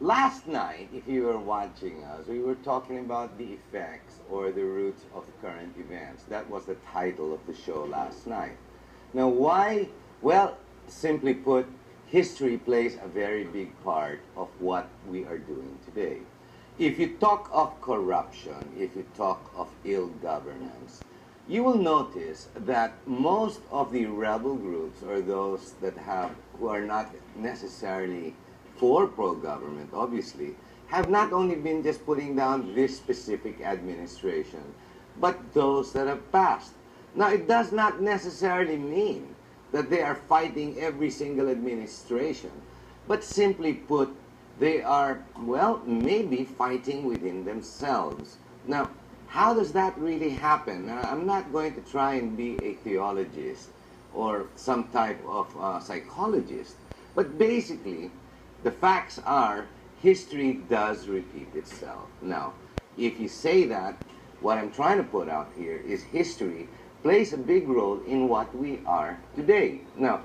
last night, if you were watching us, we were talking about the effects or the roots of current events. That was the title of the show last night. Now, why? Well, simply put, history plays a very big part of what we are doing today. If you talk of corruption, if you talk of ill governance, you will notice that most of the rebel groups, or those that who are not necessarily for pro-government, obviously, have not only been just putting down this specific administration, but those that have passed. Now, it does not necessarily mean that they are fighting every single administration, but simply put, they are, well, maybe fighting within themselves. Now, how does that really happen? Now, I'm not going to try and be a theologist or some type of psychologist, but basically, the facts are history does repeat itself. Now, if you say that, what I'm trying to put out here is history plays a big role in what we are today. Now,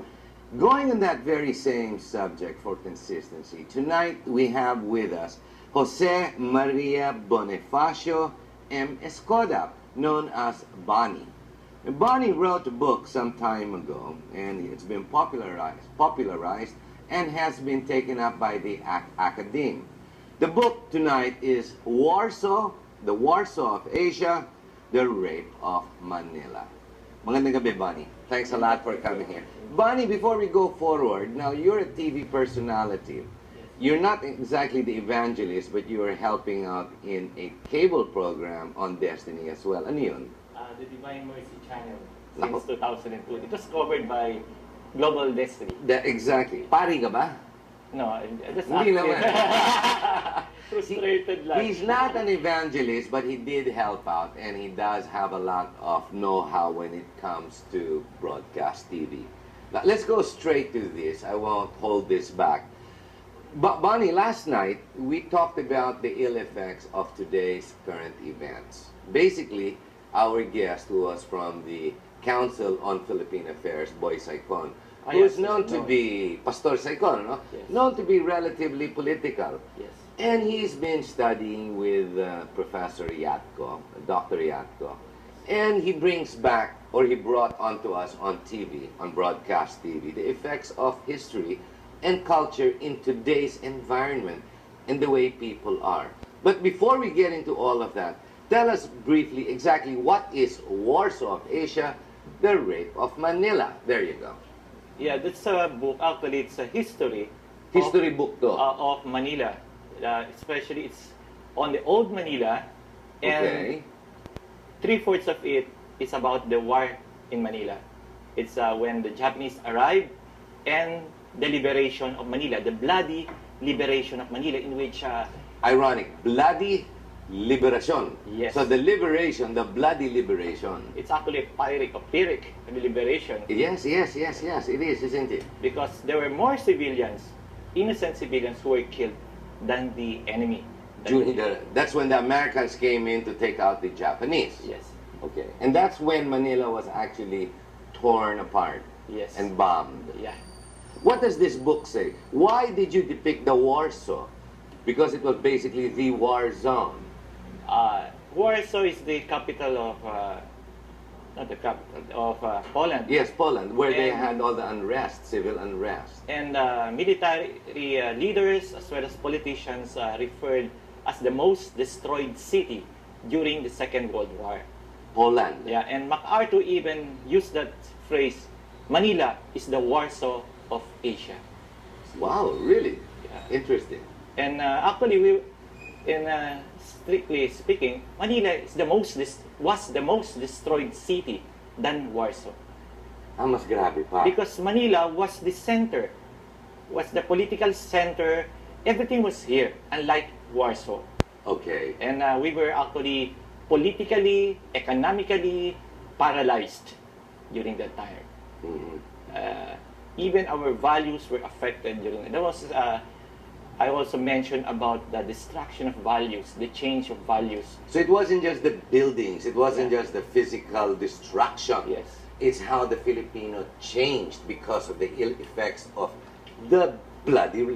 going on that very same subject for consistency, tonight we have with us José Maria Bonifaco M. Escoda, known as Bonnie. Bonnie wrote a book some time ago, and it's been popularized and has been taken up by the academe. The book tonight is Warsaw, the Warsaw of Asia, the Rape of Manila. Magandang gabi, Bonnie. Thanks a lot for coming here. Bonnie, before we go forward, now you're a TV personality. You're not exactly the evangelist, but you are helping out in a cable program on Destiny as well. Ano yun? The Divine Mercy Channel since 2002. It was covered by Global Destiny. Exactly. Pari ka ba? No, just Hindi naman. Frustrated like. He's not an evangelist, but he did help out, and he does have a lot of know-how when it comes to broadcast TV. Now, let's go straight to this. I won't hold this back. But Bonnie, last night, we talked about the ill effects of today's current events. Basically, our guest, who was from the Council on Philippine Affairs, Boy Saicon, who is known to be, Pastor Saicon, no? Yes. Known to be relatively political. Yes. And he's been studying with Professor Yatko, Dr. Yatko. And he brings back, or he brought onto us on TV, on broadcast TV, the effects of history and culture in today's environment and the way people are. But before we get into all of that, tell us briefly exactly what is Warsaw of Asia, the Rape of Manila. There you go. Yeah, that's a book. Actually, it's a history. History book to. Of Manila. Especially, it's on the old Manila. And Okay. 3/4 of it is about the war in Manila. It's when the Japanese arrived and the liberation of Manila, the bloody liberation of Manila, in which Ironic. Bloody liberation. Yes. So the liberation, the bloody liberation. it's actually a Pyrrhic liberation, Yes, it is, isn't it? because there were more civilians, innocent civilians, who were killed than the enemy. That's when the Americans came in to take out the Japanese. Yes. Okay. And that's when Manila was actually torn apart Yes. and bombed. Yeah. What does this book say? Why did you depict the Warsaw? Because it was basically the war zone. Warsaw is the capital of, not the capital, of Poland. Yes, Poland, where they And- had all the unrest, civil unrest. And military leaders as well as politicians referred as the most destroyed city during the Second World War. Poland. Yeah, and MacArthur even used that phrase, Manila is the Warsaw of Asia. Wow, really? Yeah. Interesting. And actually, strictly speaking, Manila is was the most destroyed city than Warsaw. Mas grabe pa. Because Manila was the center, was the political center. Everything was here, unlike Warsaw. Okay. And we were actually politically, economically paralyzed during that time. Mhm. Even our values were affected during that. There was, I also mentioned about the destruction of values, the change of values. So it wasn't just the buildings, it wasn't Yeah. just the physical destruction. Yes. It's how the Filipino changed because of the ill effects of the bloody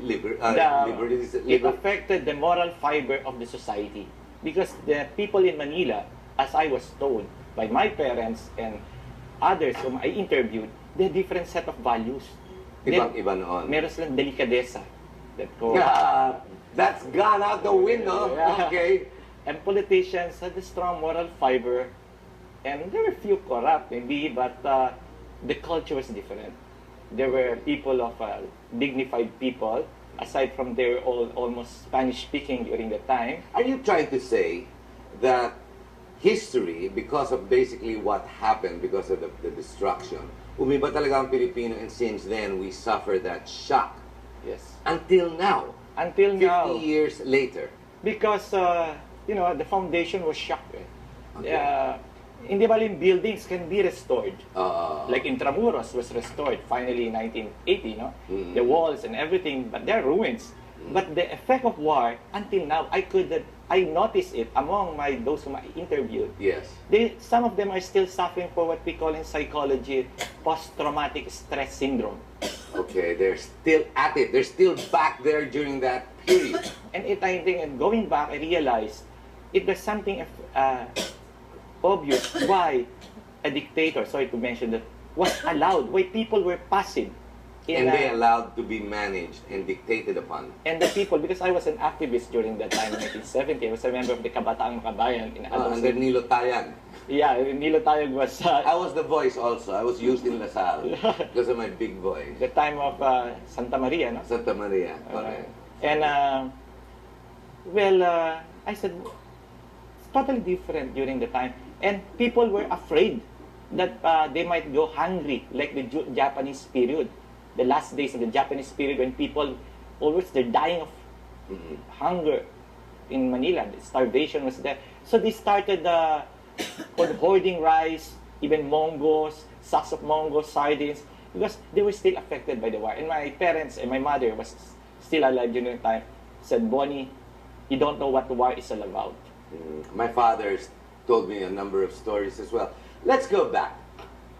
It affected the moral fiber of the society because the people in Manila, as I was told by my parents and others whom I interviewed, they had different set of values. Ibang-iba noon. Meron silang delikadesa. That's gone out the window. Yeah. Okay. And politicians had a strong moral fiber, and there were few corrupt maybe, but the culture was different. There were people of dignified people, aside from they were all almost Spanish-speaking during the time. Are you trying to say that history, because of basically what happened, because of the destruction, umiba talaga ang Pilipino, and since then we suffered that shock? Yes. Until now. Until 50 now. years later. Because, you know, the foundation was shocked. Okay. Hindi baling buildings can be restored. Like Intramuros was restored finally in 1980, no? The walls and everything, but they're ruins. But the effect of war, until now, I noticed it among those whom I interviewed. Yes. Some of them are still suffering for what we call in psychology post-traumatic stress syndrome. Okay, they're still at it. They're still back there during that period. And I think, and going back, I realized it was something obvious why a dictator, sorry to mention that, was allowed, why people were passive. And they allowed to be managed and dictated upon. And the people, because I was an activist during that time in 1970, I was a member of the Kabataang Makabayan in Adamson. Under Nilo Tayag. Yeah, Nilo Tayag was... I was the voice also. I was used in LaSalle because of my big voice. The time of Santa Maria, no? Santa Maria, okay. And, I said, it's totally different during the time. And people were afraid that they might go hungry, like the Japanese period. The last days of the Japanese period, when people they're dying of hunger in Manila. The starvation was there. So they started hoarding rice, even mongos, sacks of mongos, sardines, because they were still affected by the war. And my parents and my mother was still alive during the time, said, Bonnie, you don't know what the war is all about. My father's told me a number of stories as well. Let's go back.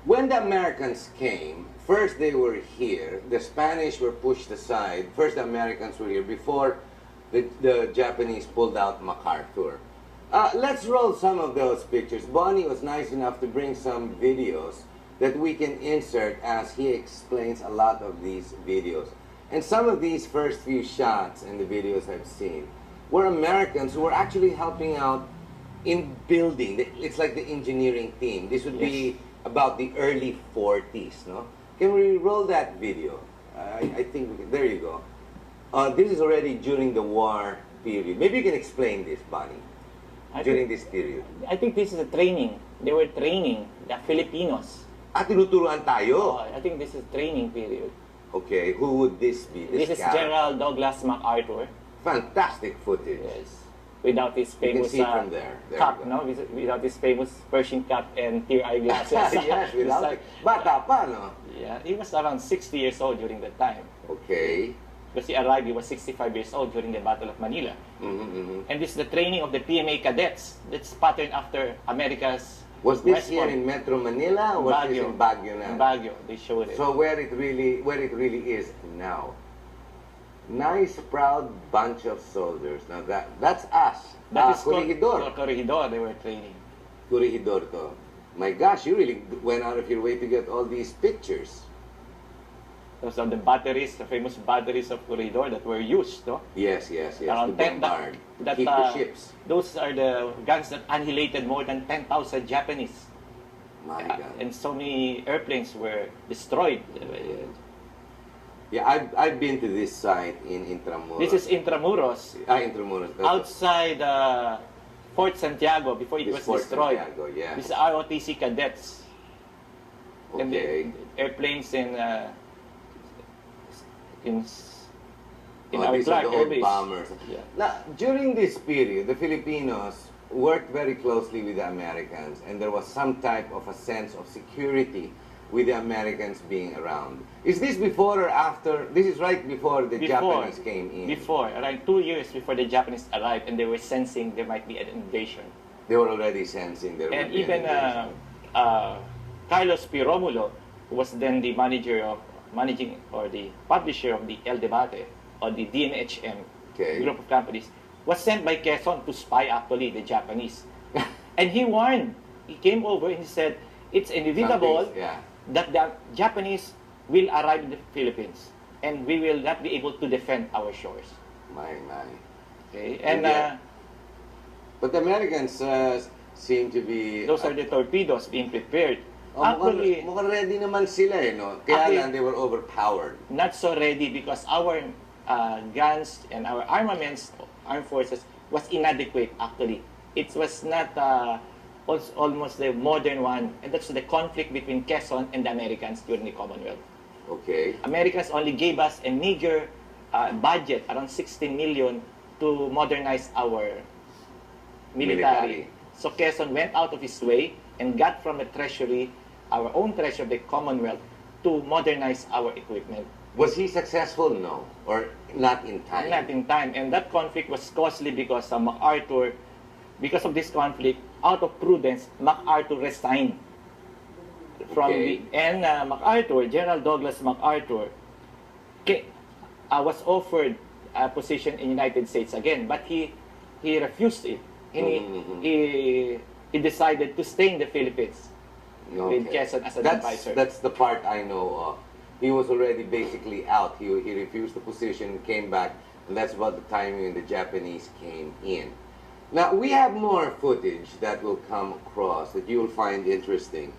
When the Americans came, first they were here, the Spanish were pushed aside, first the Americans were here before the Japanese pulled out MacArthur. Let's roll some of those pictures. Bonnie was nice enough to bring some videos that we can insert as he explains a lot of these videos. And some of these first few shots and the videos I've seen were Americans who were actually helping out in building. It's like the engineering team. This would be about the early 40s, no? Can we roll that video? I think we can. There you go. This is already during the war period. Maybe you can explain this, Bonnie, during this period. I think this is a training. They were training the Filipinos. Tinuturuan tayo? I think this is training period. Okay, who would this be? This is General Douglas MacArthur. Fantastic footage. Yes. Without his famous from there cap, no? Without his famous Persian cap and tear-eye glasses. Yes, without it. Bata pa, no? Yeah, he was around 60 years old during that time. Okay. Because he arrived, he was 65 years old during the Battle of Manila. And this is the training of the PMA cadets. That's patterned after America's Was this here in Metro Manila or was this in Baguio now? In Baguio, they showed it. So where it really is now. Nice, proud bunch of soldiers. Now that's us. That is Corregidor. Corregidor, they were training. Corregidor to. My gosh, you really went out of your way to get all these pictures. Those are the batteries, the famous batteries of Corregidor that were used, no? Yes. Around to bombard, keep the ships. Those are the guns that annihilated more than 10,000 Japanese. My God. And so many airplanes were destroyed. Yeah, I've been to this site in Intramuros. This is Intramuros. Intramuros. Outside Fort Santiago before it was destroyed. Santiago, yeah. This is ROTC cadets. Okay. And the airplanes in our these are Clark the Air old Base. bombers. Yeah. Now, during this period, the Filipinos worked very closely with the Americans, and there was some type of a sense of security with the Americans being around. Is this before or after? This is right before the Japanese came in. Before, around 2 years before the Japanese arrived, and they were sensing there might be an invasion. They were already sensing there and would be even an invasion. Carlos P. Romulo, who was then the manager of managing or the publisher of the El Debate or the DMHM Okay. group of companies, was sent by Quezon to spy actually the Japanese. And he warned, he came over and he said, it's inevitable Something, yeah. that the Japanese will arrive in the Philippines and we will not be able to defend our shores. My. Okay? And Yeah. But the Americans seem to be... those are the torpedoes being prepared. Oh, Actually, mukhang ready naman sila eh, no? Kaya Actually, lang they were overpowered. not so ready because our guns and our armaments, armed forces, was inadequate actually. It was not almost the modern one, and that's the conflict between Quezon and the Americans during the Commonwealth. Okay. Americans only gave us a meager budget, around 16 million, to modernize our military. So Quezon went out of his way and got from the treasury, our own treasury of the Commonwealth, to modernize our equipment. Was he successful? No. Or not in time? Not in time. And that conflict was costly because MacArthur, because of this conflict, out of prudence, MacArthur resigned from Okay. MacArthur, General Douglas MacArthur, was offered a position in the United States again, but he refused it. He decided to stay in the Philippines with Quezon as an advisor. That's the part I know of. He was already basically out. He refused the position, came back, and that's about the time when the Japanese came in. Now, we have more footage that will come across that you'll find interesting.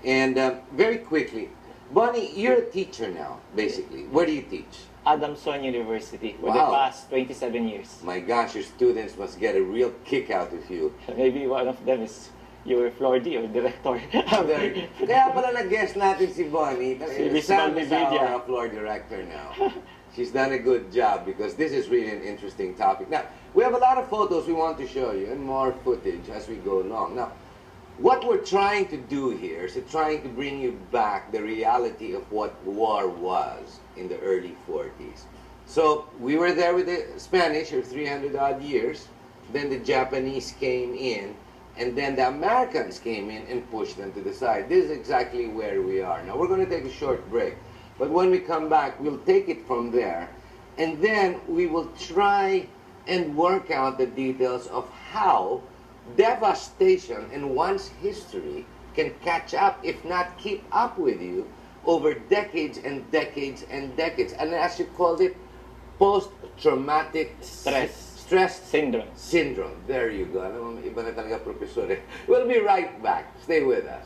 And very quickly, Bonnie, you're a teacher now, basically. Where do you teach? Adamson University for the Wow. past 27 years. My gosh, your students must get a real kick out of you. Maybe one of them is your floor D or director. Kaya pala nag-guest natin si Bonnie. Si Miss Sam Bonnie is our Vidia. floor director now. She's done a good job because this is really an interesting topic. Now, we have a lot of photos we want to show you and more footage as we go along. Now, what we're trying to do here is trying to bring you back the reality of what war was in the early 40s. So, we were there with the Spanish for 300 odd years. Then the Japanese came in. And then the Americans came in and pushed them to the side. This is exactly where we are. Now, we're going to take a short break. But when we come back, we'll take it from there. And then we will try and work out the details of how devastation in one's history can catch up, if not keep up with you, over decades and decades and decades. And as you called it, post-traumatic stress syndrome. syndrome. There you go. Alam mo, iba na talaga professor eh. We'll be right back. Stay with us.